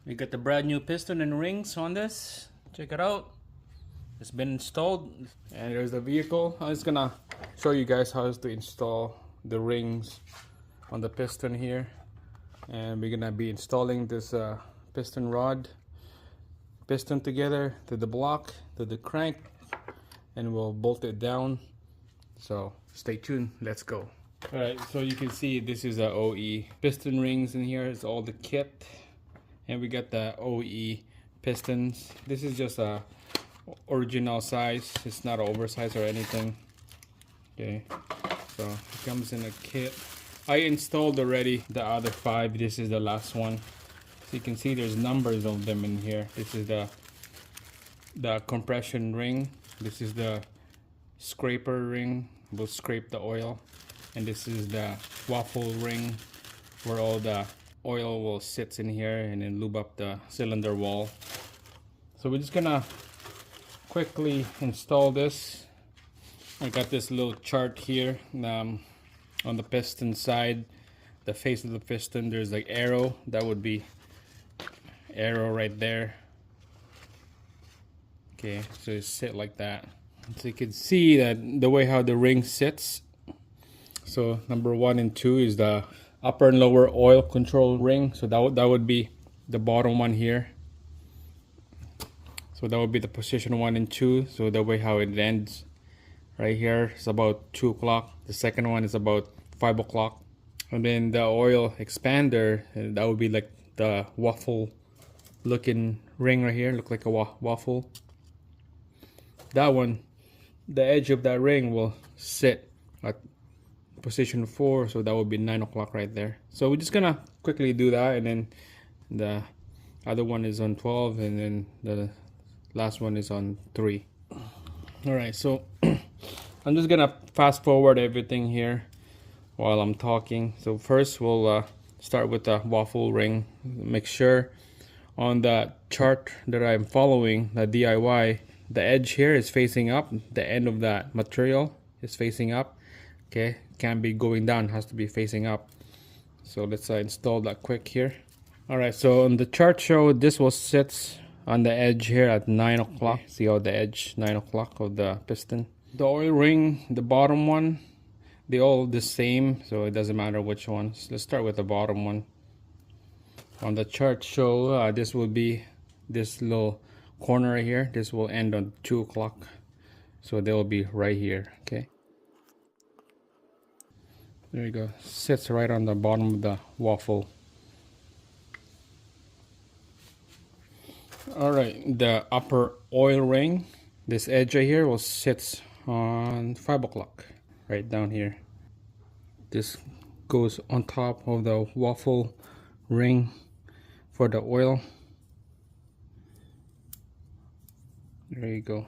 We got the brand new piston and rings on this. Check it out. It's been installed, and there's the vehicle. I'm just gonna show you guys how to install the rings on the piston here, and we're gonna be installing this piston rod, piston together to the block, to the crank, and we'll bolt it down. So stay tuned. Let's go. All right, so you can see this is a OE piston rings in here. It's all the kit, and we got the OE pistons. This is just a original size. It's not oversized or anything. Okay, so it comes in a kit. I installed already the other 5. This is the last one. So you can see there's numbers of them in here. This is the compression ring. This is the scraper ring. We'll scrape the oil. And this is the waffle ring, where all the oil will sit in here and then lube up the cylinder wall. So we're just gonna quickly install this. I got this little chart here on the piston side, the face of the piston. There's like arrow. That would be arrow right there. Okay, so it sit like that. So you can see that the way how the ring sits. So number 1 and 2 is the upper and lower oil control ring. So that would be the bottom one here. So that would be the position 1 and 2. So the way how it ends right here is about 2 o'clock. The second one is about 5 o'clock. And then the oil expander, that would be like the waffle looking ring right here. Look like a waffle. That one, the edge of that ring will sit at position 4. So that would be 9 o'clock right there. So we're just gonna quickly do that, and then the other one is on 12, and then the last one is on 3. All right, so I'm just gonna fast forward everything here while I'm talking. So first we'll start with the waffle ring. Make sure on the chart that I'm following, the DIY, the edge here is facing up. The end of that material is facing up. Okay, can't be going down, has to be facing up. So let's install that quick here. All right, so on the chart show, this will sit on the edge here at 9 o'clock. Okay. See how the edge 9 o'clock of the piston. The oil ring, the bottom one, they all the same, so it doesn't matter which ones. Let's start with the bottom one. On the chart show, this will be this little corner right here. This will end on 2 o'clock, so they will be right here. Okay, there you go. Sits right on the bottom of the waffle. All right, the upper oil ring, this edge right here will sit on 5 o'clock, right down here. This goes on top of the waffle ring for the oil. There you go.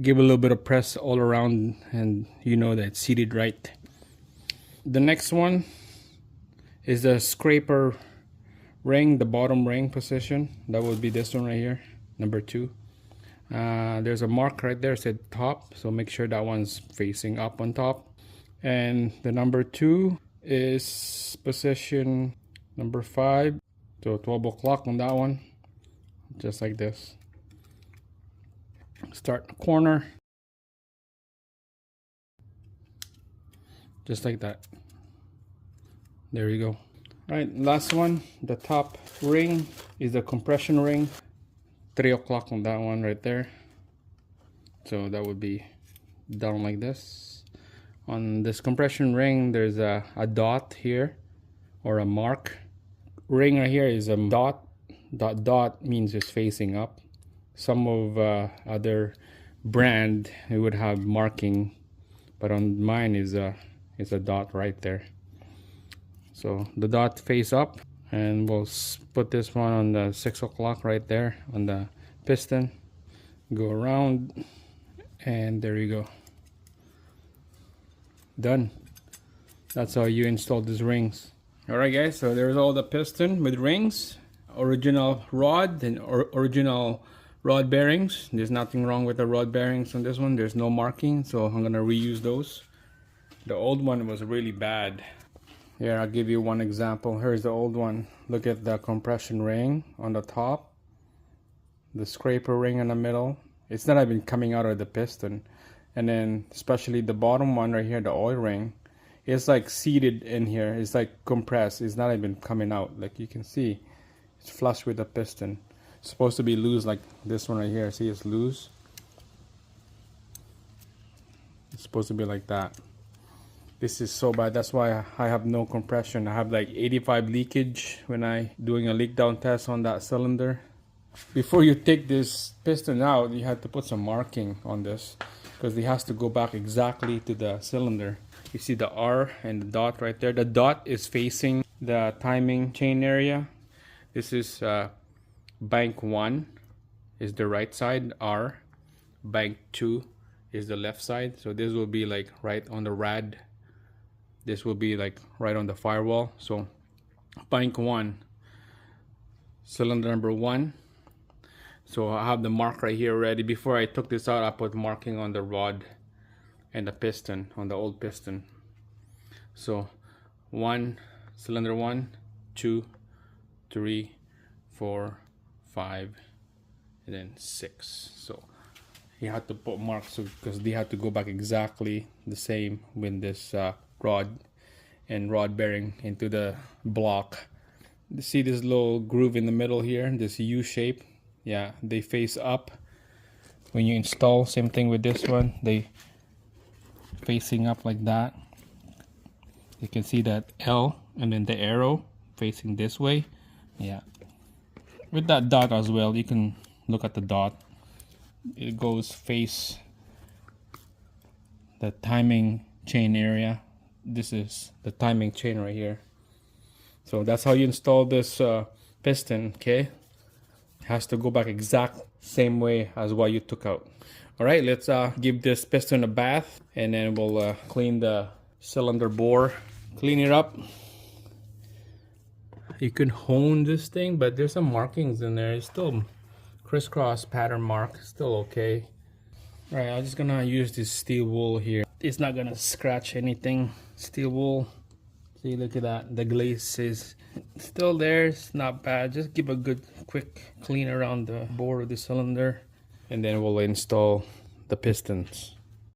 Give a little bit of press all around, and you know that it's seated right. The next one is the scraper ring, the bottom ring position. That would be this one right here, number 2. There's a mark right there, said top, so make sure that one's facing up on top. And the number 2 is position number 5, so 12 o'clock on that one, just like this. Start the corner, just like that. There you go. All right, last one, the top ring is the compression ring. 3 o'clock on that one right there. So that would be down like this. On this compression ring, there's a dot here, or a mark. Ring right here is a dot. Dot means it's facing up. Some of other brand, it would have marking, but on mine is a dot right there. So the dot face up, and we'll put this one on the 6 o'clock right there on the piston. Go around, and there you go. Done. That's how you install these rings. Alright guys, so there's all the piston with rings, original rod, and original rod bearings. There's nothing wrong with the rod bearings on this one. There's no marking, so I'm gonna reuse those. The old one was really bad. Here, I'll give you one example. Here's the old one. Look at the compression ring on the top, the scraper ring in the middle. It's not even coming out of the piston. And then especially the bottom one right here, the oil ring, it's like seated in here. It's like compressed. It's not even coming out. Like you can see, it's flush with the piston. It's supposed to be loose like this one right here. See, it's loose. It's supposed to be like that. This is so bad. That's why I have no compression. I have like 85 leakage when I doing a leak down test on that cylinder. Before you take this piston out, you have to put some marking on this because it has to go back exactly to the cylinder. You see the R and the dot right there. The dot is facing the timing chain area. This is bank 1 is the right side, R. Bank 2 is the left side. So this will be like right on the rad. This will be like right on the firewall. So bank 1, cylinder number 1. So I have the mark right here already. Before I took this out, I put marking on the rod and the piston, on the old piston. So 1, cylinder 1, 2, 3, 4, 5, and then 6. So you have to put marks because they have to go back exactly the same with this rod and rod bearing into the block. You see this little groove in the middle here, this U shape. Yeah, they face up when you install. Same thing with this one, they facing up like that. You can see that L and then the arrow facing this way. Yeah, with that dot as well, you can look at the dot. It goes face the timing chain area. This is the timing chain right here. So that's how you install this piston. Okay, it has to go back exact same way as what you took out. All right, let's give this piston a bath, and then we'll clean the cylinder bore, clean it up. You can hone this thing, but there's some markings in there. It's still crisscross pattern mark, still okay. All right, I'm just gonna use this steel wool here. It's not gonna scratch anything. Steel wool, see, look at that, the glaze is still there. It's not bad. Just give a good quick clean around the bore of the cylinder, and then we'll install the pistons.